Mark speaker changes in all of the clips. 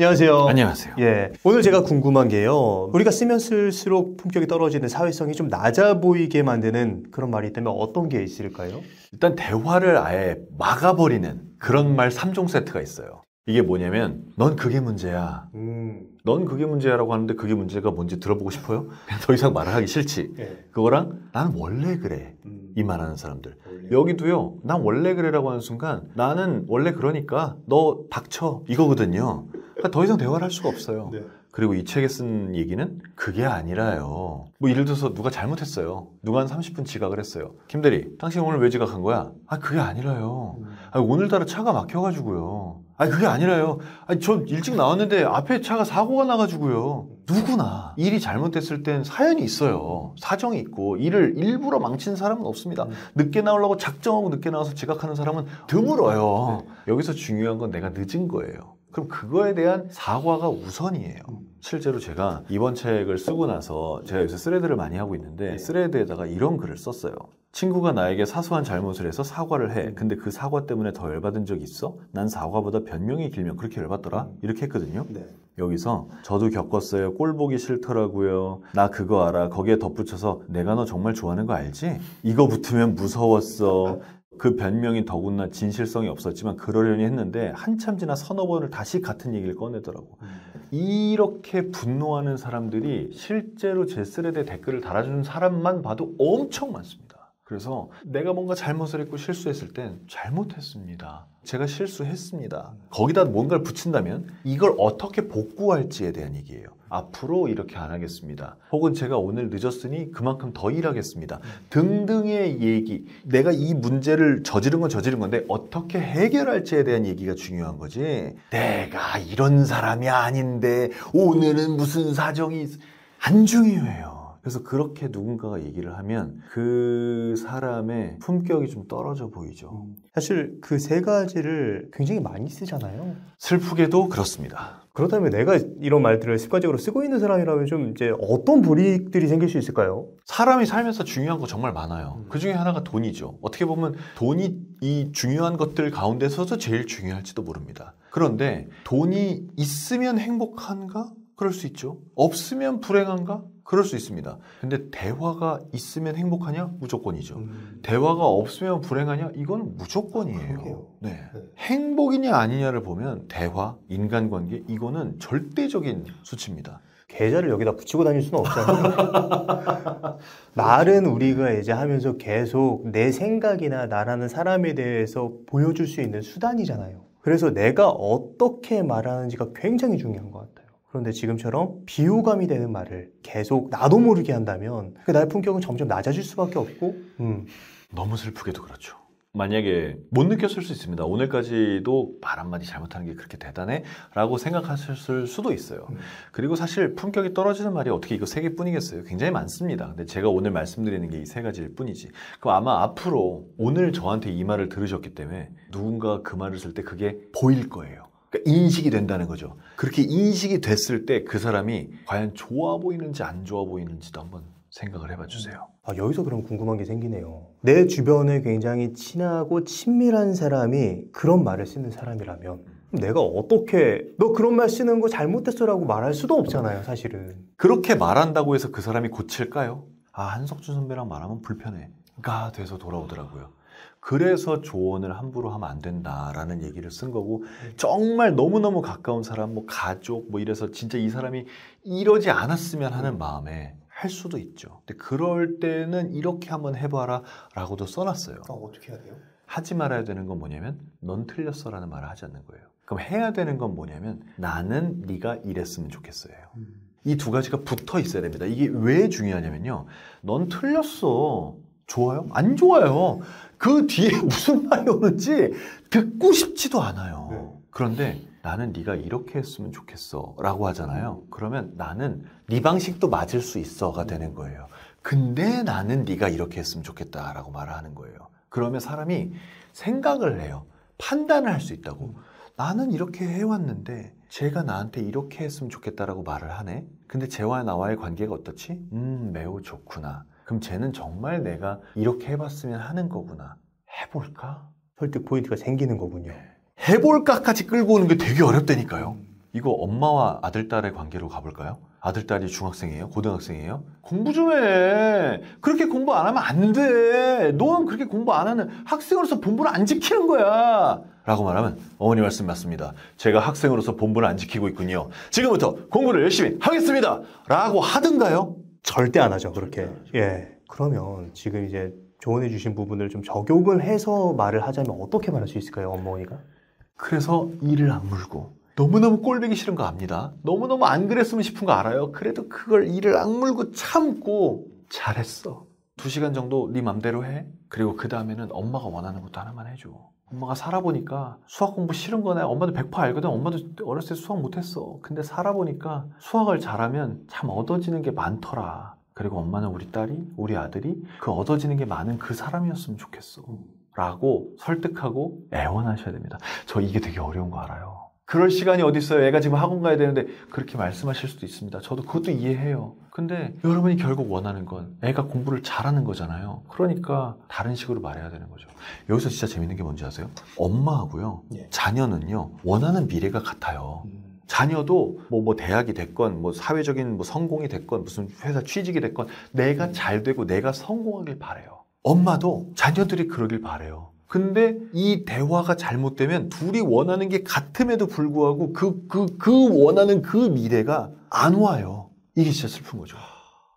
Speaker 1: 안녕하세요.
Speaker 2: 안녕하세요.
Speaker 1: 예. 오늘 제가 궁금한 게요. 우리가 쓰면 쓸수록 품격이 떨어지는 사회성이 좀 낮아 보이게 만드는 그런 말이 있다면 어떤 게 있을까요?
Speaker 2: 일단 대화를 아예 막아버리는 그런 말 3종 세트가 있어요. 이게 뭐냐면 넌 그게 문제야. 넌 그게 문제야라고 하는데 그게 문제가 뭔지 들어보고 싶어요? 그냥 더 이상 말을 하기 싫지.
Speaker 1: 예.
Speaker 2: 그거랑 난 원래 그래. 이 말하는 사람들. 여기도요. 난 원래 그래라고 하는 순간 나는 원래 그러니까 너 닥쳐 이거거든요. 그러니까 더 이상 대화를 할 수가 없어요.
Speaker 1: 네.
Speaker 2: 그리고 이 책에 쓴 얘기는 그게 아니라요. 뭐 예를 들어서 누가 잘못했어요. 누가 한 30분 지각을 했어요. 김대리, 당신 오늘 왜 지각한 거야? 아, 그게 아니라요. 아, 오늘따라 차가 막혀가지고요. 아, 그게 아니라요. 아, 저 일찍 나왔는데 앞에 차가 사고가 나가지고요. 누구나 일이 잘못됐을 땐 사연이 있어요. 사정이 있고 일을 일부러 망친 사람은 없습니다. 늦게 나오려고 작정하고 늦게 나와서 지각하는 사람은 드물어요. 여기서 중요한 건 내가 늦은 거예요. 그럼 그거에 대한 사과가 우선이에요. 실제로 제가 이번 책을 쓰고 나서 제가 요새 스레드를 많이 하고 있는데 스레드에다가 이런 글을 썼어요. 친구가 나에게 사소한 잘못을 해서 사과를 해. 근데 그 사과 때문에 더 열받은 적 있어? 난 사과보다 변명이 길면 그렇게 열받더라. 이렇게 했거든요.
Speaker 1: 네.
Speaker 2: 여기서 저도 겪었어요. 꼴 보기 싫더라고요. 나 그거 알아. 거기에 덧붙여서 내가 너 정말 좋아하는 거 알지? 이거 붙으면 무서웠어. 그 변명이 더군다나 진실성이 없었지만 그러려니 했는데 한참 지나 서너 번을 다시 같은 얘기를 꺼내더라고. 이렇게 분노하는 사람들이 실제로 제 스레드에 댓글을 달아주는 사람만 봐도 엄청 많습니다. 그래서 내가 뭔가 잘못을 했고 실수했을 땐 잘못했습니다. 제가 실수했습니다. 거기다 뭔가를 붙인다면 이걸 어떻게 복구할지에 대한 얘기예요. 앞으로 이렇게 안 하겠습니다. 혹은 제가 오늘 늦었으니 그만큼 더 일하겠습니다. 등등의 얘기. 내가 이 문제를 저지른 건 저지른 건데 어떻게 해결할지에 대한 얘기가 중요한 거지. 내가 이런 사람이 아닌데 오늘은 무슨 사정이 안 중요해요. 그래서 그렇게 누군가가 얘기를 하면 그 사람의 품격이 좀 떨어져 보이죠.
Speaker 1: 사실 그 세 가지를 굉장히 많이 쓰잖아요.
Speaker 2: 슬프게도 그렇습니다.
Speaker 1: 그렇다면 내가 이런 말들을 습관적으로 쓰고 있는 사람이라면 좀 이제 어떤 불이익들이 생길 수 있을까요?
Speaker 2: 사람이 살면서 중요한 거 정말 많아요. 그 중에 하나가 돈이죠. 어떻게 보면 돈이 이 중요한 것들 가운데서도 제일 중요할지도 모릅니다. 그런데 돈이 있으면 행복한가? 그럴 수 있죠. 없으면 불행한가? 그럴 수 있습니다. 근데 대화가 있으면 행복하냐? 무조건이죠. 대화가 없으면 불행하냐? 이건 무조건이에요. 네. 행복이냐 아니냐를 보면 대화, 인간관계 이거는 절대적인 수치입니다.
Speaker 1: 계좌를 여기다 붙이고 다닐 수는 없잖아요. 말은 우리가 이제 하면서 계속 내 생각이나 나라는 사람에 대해서 보여줄 수 있는 수단이잖아요. 그래서 내가 어떻게 말하는지가 굉장히 중요한 것 같아요. 그런데 지금처럼 비호감이 되는 말을 계속 나도 모르게 한다면 나의 품격은 점점 낮아질 수밖에 없고
Speaker 2: 너무 슬프게도 그렇죠. 만약에 못 느꼈을 수 있습니다. 오늘까지도 말 한마디 잘못하는 게 그렇게 대단해? 라고 생각하셨을 수도 있어요. 그리고 사실 품격이 떨어지는 말이 어떻게 이거 세 개뿐이겠어요? 굉장히 많습니다. 근데 제가 오늘 말씀드리는 게 이 세 가지일 뿐이지. 그럼 아마 앞으로 오늘 저한테 이 말을 들으셨기 때문에 누군가 그 말을 쓸 때 그게 보일 거예요. 그러니까 인식이 된다는 거죠. 그렇게 인식이 됐을 때 그 사람이 과연 좋아 보이는지 안 좋아 보이는지도 한번 생각을 해봐 주세요.
Speaker 1: 여기서 그럼 궁금한 게 생기네요. 내 주변에 굉장히 친하고 친밀한 사람이 그런 말을 쓰는 사람이라면 내가 어떻게 너 그런 말 쓰는 거 잘못했어 라고 말할 수도 없잖아요, 사실은.
Speaker 2: 그렇게 말한다고 해서 그 사람이 고칠까요? 아, 한석준 선배랑 말하면 불편해가 돼서 돌아오더라고요. 그래서 조언을 함부로 하면 안 된다라는 얘기를 쓴 거고, 정말 너무너무 가까운 사람, 뭐 가족 뭐 이래서 진짜 이 사람이 이러지 않았으면 하는 마음에 할 수도 있죠. 근데 그럴 때는 이렇게 한번 해봐라 라고도 써놨어요.
Speaker 1: 어떻게 해야 돼요?
Speaker 2: 하지 말아야 되는 건 뭐냐면 넌 틀렸어 라는 말을 하지 않는 거예요. 그럼 해야 되는 건 뭐냐면 나는 네가 이랬으면 좋겠어요. 이 두 가지가 붙어 있어야 됩니다. 이게 왜 중요하냐면요, 넌 틀렸어. 좋아요? 안 좋아요. 그 뒤에 무슨 말이 오는지 듣고 싶지도 않아요. 그런데 나는 네가 이렇게 했으면 좋겠어 라고 하잖아요. 그러면 나는 네 방식도 맞을 수 있어가 되는 거예요. 근데 나는 네가 이렇게 했으면 좋겠다 라고 말을 하는 거예요. 그러면 사람이 생각을 해요. 판단을 할 수 있다고. 나는 이렇게 해왔는데 쟤가 나한테 이렇게 했으면 좋겠다라고 말을 하네. 근데 쟤와 나와의 관계가 어떻지? 매우 좋구나. 그럼 쟤는 정말 내가 이렇게 해봤으면 하는 거구나. 해볼까?
Speaker 1: 설득 포인트가 생기는 거군요.
Speaker 2: 해볼까까지 끌고 오는 게 되게 어렵다니까요. 이거 엄마와 아들, 딸의 관계로 가볼까요? 아들, 딸이 중학생이에요? 고등학생이에요? 공부 좀 해. 그렇게 공부 안 하면 안 돼. 넌 그렇게 공부 안 하는 학생으로서 본분을 안 지키는 거야. 라고 말하면 어머니 말씀 맞습니다. 제가 학생으로서 본분을 안 지키고 있군요. 지금부터 공부를 열심히 하겠습니다. 라고 하든가요?
Speaker 1: 절대 안 하죠, 그렇게. 예. 그러면 지금 이제 조언해 주신 부분을 좀 적용을 해서 말을 하자면 어떻게 말할 수 있을까요, 어머니가?
Speaker 2: 그래서 이를 악물고 너무너무 꼴보기 싫은 거 압니다. 너무너무 안 그랬으면 싶은 거 알아요. 그래도 그걸 이를 악물고 참고 잘했어. 2시간 정도 네 맘대로 해. 그리고 그 다음에는 엄마가 원하는 것도 하나만 해줘. 엄마가 살아보니까 수학 공부 싫은 거네. 엄마도 100% 알거든. 엄마도 어렸을 때 수학 못했어. 근데 살아보니까 수학을 잘하면 참 얻어지는 게 많더라. 그리고 엄마는 우리 딸이, 우리 아들이 그 얻어지는 게 많은 그 사람이었으면 좋겠어. 라고 설득하고 애원하셔야 됩니다. 저 이게 되게 어려운 거 알아요. 그럴 시간이 어디 있어요? 애가 지금 학원 가야 되는데 그렇게 말씀하실 수도 있습니다. 저도 그것도 이해해요. 근데 여러분이 결국 원하는 건 애가 공부를 잘하는 거잖아요. 그러니까 다른 식으로 말해야 되는 거죠. 여기서 진짜 재밌는 게 뭔지 아세요? 엄마하고요, 자녀는요, 원하는 미래가 같아요. 자녀도 뭐 대학이 됐건 뭐 사회적인 뭐 성공이 됐건 무슨 회사 취직이 됐건 내가 잘 되고 내가 성공하길 바래요. 엄마도 자녀들이 그러길 바래요. 근데 이 대화가 잘못되면 둘이 원하는 게 같음에도 불구하고 그 원하는 그 미래가 안 와요. 이게 진짜 슬픈 거죠.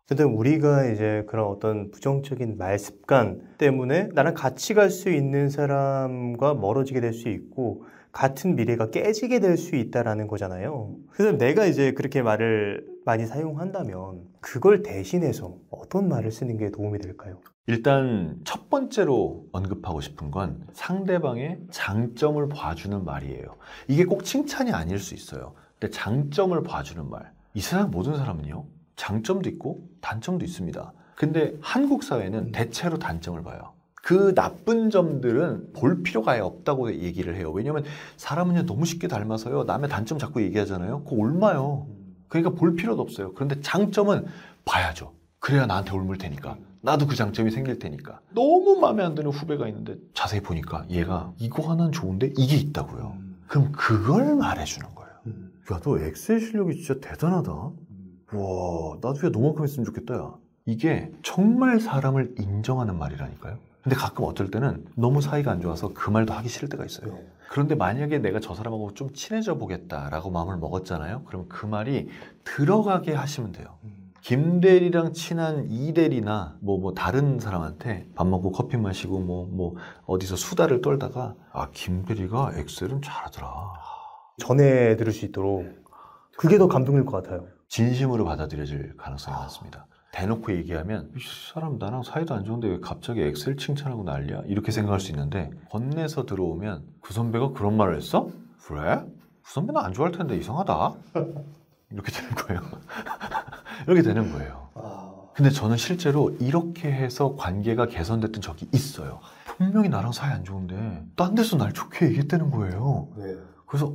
Speaker 1: 근데 우리가 이제 그런 어떤 부정적인 말 습관 때문에 나랑 같이 갈 수 있는 사람과 멀어지게 될 수 있고 같은 미래가 깨지게 될 수 있다라는 거잖아요. 그래서 내가 이제 그렇게 말을 많이 사용한다면 그걸 대신해서 어떤 말을 쓰는 게 도움이 될까요?
Speaker 2: 일단 첫 번째로 언급하고 싶은 건 상대방의 장점을 봐주는 말이에요. 이게 꼭 칭찬이 아닐 수 있어요. 근데 장점을 봐주는 말. 이 세상 모든 사람은요, 장점도 있고 단점도 있습니다. 근데 한국 사회는 대체로 단점을 봐요. 그 나쁜 점들은 볼 필요가 아예 없다고 얘기를 해요. 왜냐면 사람은요 너무 쉽게 닮아서요 남의 단점 자꾸 얘기하잖아요. 그거 옮아요. 그러니까 볼 필요도 없어요. 그런데 장점은 봐야죠. 그래야 나한테 옮을 테니까. 나도 그 장점이 생길 테니까. 너무 마음에 안 드는 후배가 있는데 자세히 보니까 얘가 이거 하나는 좋은데 이게 있다고요. 그럼 그걸 말해주는 거예요. 야, 너 엑셀 실력이 진짜 대단하다. 와, 나도 야 너만큼 했으면 좋겠다. 야. 이게 정말 사람을 인정하는 말이라니까요. 근데 가끔 어떨 때는 너무 사이가 안 좋아서 그 말도 하기 싫을 때가 있어요. 그런데 만약에 내가 저 사람하고 좀 친해져 보겠다라고 마음을 먹었잖아요. 그럼 그 말이 들어가게 하시면 돼요. 김대리랑 친한 이대리나 뭐 다른 사람한테 밥 먹고 커피 마시고 뭐 어디서 수다를 떨다가 아, 김대리가 엑셀은 잘하더라.
Speaker 1: 전해 들을 수 있도록 그게 더 감동일 것 같아요.
Speaker 2: 진심으로 받아들여질 가능성이 많습니다. 대놓고 얘기하면 이 사람 나랑 사이도 안 좋은데 왜 갑자기 엑셀 칭찬하고 난리야? 이렇게 생각할 수 있는데 건네서 들어오면 그 선배가 그런 말을 했어? 그래? 그 선배는 안 좋아할 텐데 이상하다. 이렇게 되는 거예요. 이렇게 되는 거예요. 근데 저는 실제로 이렇게 해서 관계가 개선됐던 적이 있어요. 분명히 나랑 사이 안 좋은데 딴 데서 날 좋게 얘기했다는 거예요. 그래서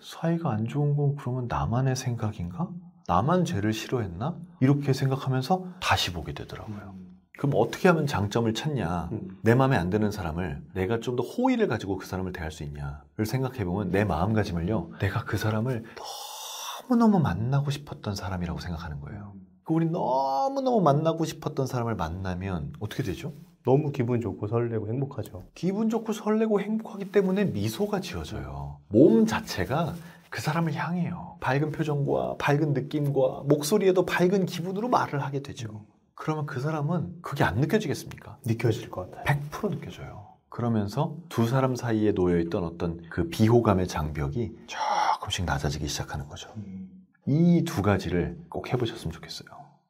Speaker 2: 사이가 안 좋은 건 그러면 나만의 생각인가? 나만 쟤를 싫어했나? 이렇게 생각하면서 다시 보게 되더라고요. 그럼 어떻게 하면 장점을 찾냐? 내 마음에 안 드는 사람을 내가 좀 더 호의를 가지고 그 사람을 대할 수 있냐를 생각해보면 내 마음가짐을요, 내가 그 사람을 너무너무 만나고 싶었던 사람이라고 생각하는 거예요. 우리 너무너무 만나고 싶었던 사람을 만나면 어떻게 되죠?
Speaker 1: 너무 기분 좋고 설레고 행복하죠.
Speaker 2: 기분 좋고 설레고 행복하기 때문에 미소가 지어져요. 몸 자체가 그 사람을 향해요. 밝은 표정과 밝은 느낌과 목소리에도 밝은 기분으로 말을 하게 되죠. 그러면 그 사람은 그게 안 느껴지겠습니까?
Speaker 1: 느껴질 것 같아요.
Speaker 2: 100% 느껴져요. 그러면서 두 사람 사이에 놓여있던 어떤 그 비호감의 장벽이 조금씩 낮아지기 시작하는 거죠. 이 두 가지를 꼭 해보셨으면 좋겠어요.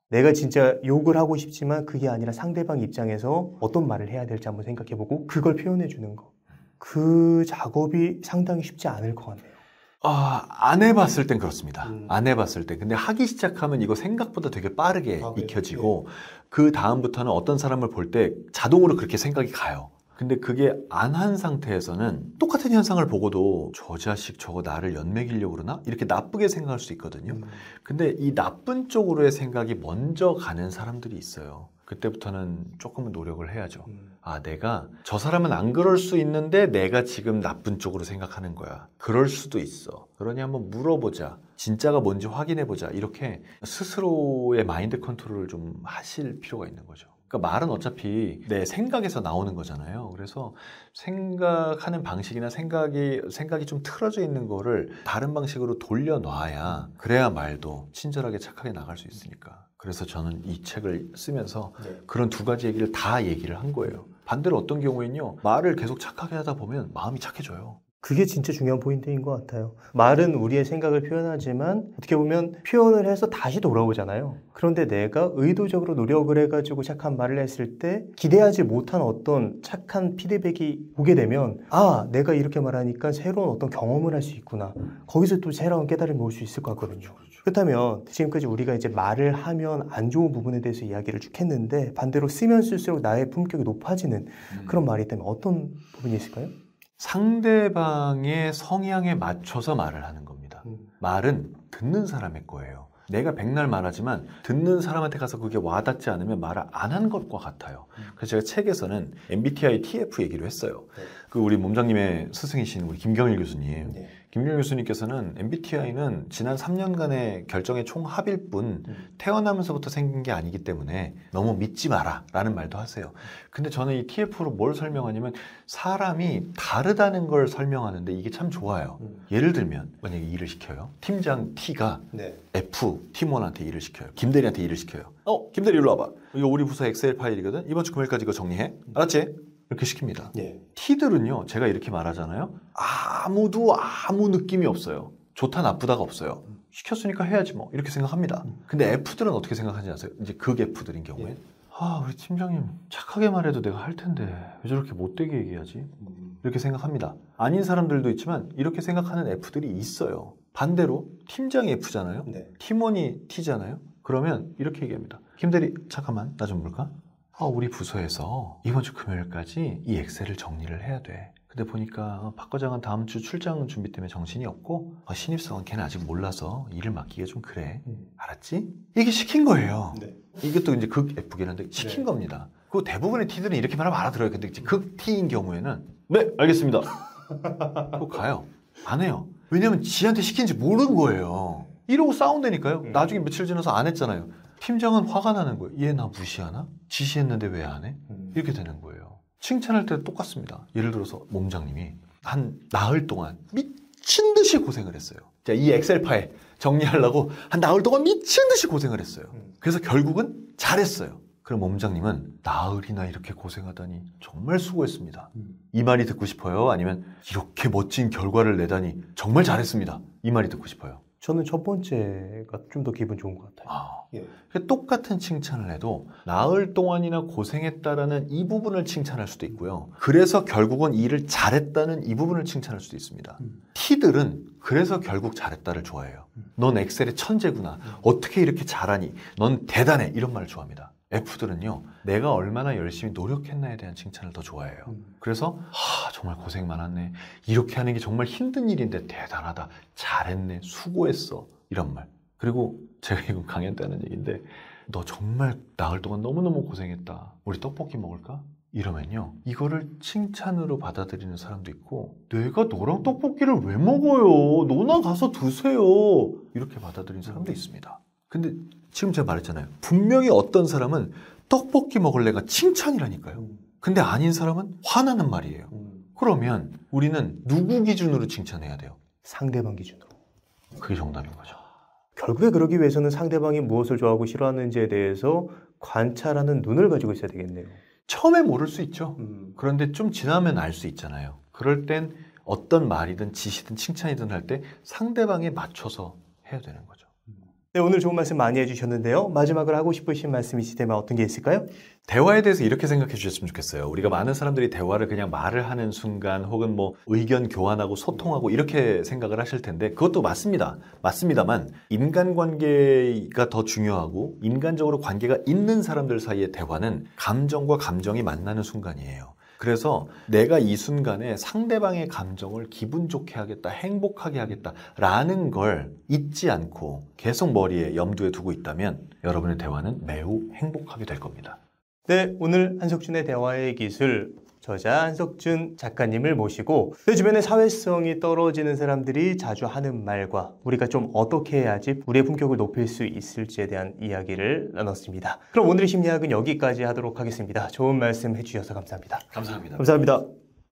Speaker 1: 내가 진짜 욕을 하고 싶지만 그게 아니라 상대방 입장에서 어떤 말을 해야 될지 한번 생각해보고 그걸 표현해주는 거. 그 작업이 상당히 쉽지 않을 것 같네요.
Speaker 2: 안 해봤을 땐 그렇습니다. 안 해봤을 때. 근데 하기 시작하면 이거 생각보다 되게 빠르게 익혀지고 그 다음부터는 어떤 사람을 볼 때 자동으로 그렇게 생각이 가요. 근데 그게 안 한 상태에서는 똑같은 현상을 보고도 저 자식 저거 나를 연맥이려고 그러나? 이렇게 나쁘게 생각할 수 있거든요. 근데 이 나쁜 쪽으로의 생각이 먼저 가는 사람들이 있어요. 그때부터는 조금은 노력을 해야죠. 아, 내가 저 사람은 안 그럴 수 있는데 내가 지금 나쁜 쪽으로 생각하는 거야. 그럴 수도 있어. 그러니 한번 물어보자. 진짜가 뭔지 확인해보자. 이렇게 스스로의 마인드 컨트롤을 좀 하실 필요가 있는 거죠. 그러니까 말은 어차피 내 생각에서 나오는 거잖아요. 그래서 생각하는 방식이나 생각이 좀 틀어져 있는 거를 다른 방식으로 돌려놔야 그래야 말도 친절하게 착하게 나갈 수 있으니까. 그래서 저는 이 책을 쓰면서 그런 두 가지 얘기를 다 얘기를 한 거예요. 반대로 어떤 경우에는요, 말을 계속 착하게 하다 보면 마음이 착해져요.
Speaker 1: 그게 진짜 중요한 포인트인 것 같아요. 말은 우리의 생각을 표현하지만 어떻게 보면 표현을 해서 다시 돌아오잖아요. 그런데 내가 의도적으로 노력을 해가지고 착한 말을 했을 때 기대하지 못한 어떤 착한 피드백이 오게 되면 아, 내가 이렇게 말하니까 새로운 어떤 경험을 할 수 있구나. 거기서 또 새로운 깨달음이 올 수 있을 것 같거든요. 그렇다면 지금까지 우리가 이제 말을 하면 안 좋은 부분에 대해서 이야기를 쭉 했는데 반대로 쓰면 쓸수록 나의 품격이 높아지는 그런 말이 있다면 어떤 부분이 있을까요?
Speaker 2: 상대방의 성향에 맞춰서 말을 하는 겁니다. 말은 듣는 사람의 거예요. 내가 백날 말하지만 듣는 사람한테 가서 그게 와닿지 않으면 말을 안 한 것과 같아요. 그래서 제가 책에서는 MBTI TF 얘기를 했어요. 그 우리 몸장님의 스승이신 우리 김경일 교수님. 김경일 교수님께서는 MBTI는 지난 3년간의 결정의 총합일 뿐 태어나면서부터 생긴 게 아니기 때문에 너무 믿지 마라 라는 말도 하세요. 근데 저는 이 TF로 뭘 설명하냐면 사람이 다르다는 걸 설명하는데 이게 참 좋아요. 예를 들면 만약에 일을 시켜요. 팀장 T가 F 팀원한테 일을 시켜요. 김대리한테 일을 시켜요. 김대리 일로 와봐. 이거 우리 부서 엑셀 파일이거든. 이번 주 금요일까지 이거 정리해. 알았지? 이렇게 시킵니다. T들은요, 제가 이렇게 말하잖아요. 아무도 아무 느낌이 없어요. 좋다 나쁘다가 없어요. 시켰으니까 해야지 뭐 이렇게 생각합니다. 근데 F들은 어떻게 생각하는지 아세요? 이제 극 F들인 경우에 우리 팀장님 착하게 말해도 내가 할 텐데 왜 저렇게 못되게 얘기하지? 이렇게 생각합니다. 아닌 사람들도 있지만 이렇게 생각하는 F들이 있어요. 반대로 팀장이 F잖아요. 팀원이 T잖아요. 그러면 이렇게 얘기합니다. 김대리 잠깐만 나 좀 볼까? 우리 부서에서 이번 주 금요일까지 이 엑셀을 정리를 해야 돼. 근데 보니까 박 과장은 다음 주 출장 준비 때문에 정신이 없고 신입사원 걔는 아직 몰라서 일을 맡기기가 좀 그래. 알았지? 이게 시킨 거예요. 이것도 이제 극 F긴 한데 시킨 겁니다. 그 대부분의 T들은 이렇게 말하면 알아들어요. 근데 이제 극 T인 경우에는 네 알겠습니다. 그거 가요. 안 해요. 왜냐면 지한테 시킨지 모르는 거예요. 이러고 싸운다니까요. 나중에 며칠 지나서 안 했잖아요. 팀장은 화가 나는 거예요. 얘 나 무시하나? 지시했는데 왜 안 해? 이렇게 되는 거예요. 칭찬할 때도 똑같습니다. 예를 들어서 몸장님이 한 나흘 동안 미친 듯이 고생을 했어요. 자, 이 엑셀 파일 정리하려고 한 나흘 동안 미친 듯이 고생을 했어요. 그래서 결국은 잘했어요. 그럼 몸장님은 나흘이나 이렇게 고생하다니 정말 수고했습니다. 이 말이 듣고 싶어요? 아니면 이렇게 멋진 결과를 내다니 정말 잘했습니다. 이 말이 듣고 싶어요.
Speaker 1: 저는 첫 번째가 좀 더 기분 좋은 것 같아요.
Speaker 2: 똑같은 칭찬을 해도 나흘 동안이나 고생했다라는 이 부분을 칭찬할 수도 있고요. 그래서 결국은 일을 잘했다는 이 부분을 칭찬할 수도 있습니다. T들은 그래서 결국 잘했다를 좋아해요. 넌 엑셀의 천재구나. 어떻게 이렇게 잘하니? 넌 대단해. 이런 말을 좋아합니다. F들은요, 내가 얼마나 열심히 노력했나에 대한 칭찬을 더 좋아해요. 그래서 정말 고생 많았네. 이렇게 하는 게 정말 힘든 일인데 대단하다. 잘했네. 수고했어. 이런 말. 그리고 제가 이건 강연 때 하는 얘기인데 너 정말 나흘 동안 너무너무 고생했다. 우리 떡볶이 먹을까? 이러면요, 이거를 칭찬으로 받아들이는 사람도 있고 내가 너랑 떡볶이를 왜 먹어요? 너나 가서 드세요. 이렇게 받아들이는 사람도 있습니다. 근데 지금 제가 말했잖아요. 분명히 어떤 사람은 떡볶이 먹을래가 칭찬이라니까요. 근데 아닌 사람은 화나는 말이에요. 그러면 우리는 누구 기준으로 칭찬해야 돼요?
Speaker 1: 상대방 기준으로.
Speaker 2: 그게 정답인 거죠.
Speaker 1: 결국에 그러기 위해서는 상대방이 무엇을 좋아하고 싫어하는지에 대해서 관찰하는 눈을 가지고 있어야 되겠네요.
Speaker 2: 처음에 모를 수 있죠. 그런데 좀 지나면 알 수 있잖아요. 그럴 땐 어떤 말이든 지시든 칭찬이든 할 때 상대방에 맞춰서 해야 되는 거죠.
Speaker 1: 네, 오늘 좋은 말씀 많이 해주셨는데요. 마지막으로 하고 싶으신 말씀 있으시다면 어떤 게 있을까요?
Speaker 2: 대화에 대해서 이렇게 생각해 주셨으면 좋겠어요. 우리가 많은 사람들이 대화를 그냥 말을 하는 순간 혹은 뭐 의견 교환하고 소통하고 이렇게 생각을 하실 텐데 그것도 맞습니다. 맞습니다만 인간관계가 더 중요하고 인간적으로 관계가 있는 사람들 사이의 대화는 감정과 감정이 만나는 순간이에요. 그래서 내가 이 순간에 상대방의 감정을 기분 좋게 하겠다, 행복하게 하겠다라는 걸 잊지 않고 계속 머리에 염두에 두고 있다면 여러분의 대화는 매우 행복하게 될 겁니다.
Speaker 1: 네, 오늘 한석준의 대화의 기술 저자 한석준 작가님을 모시고 내 주변에 사회성이 떨어지는 사람들이 자주 하는 말과 우리가 좀 어떻게 해야지 우리의 품격을 높일 수 있을지에 대한 이야기를 나눴습니다. 그럼 오늘의 심리학은 여기까지 하도록 하겠습니다. 좋은 말씀 해주셔서 감사합니다.
Speaker 2: 감사합니다.
Speaker 1: 감사합니다.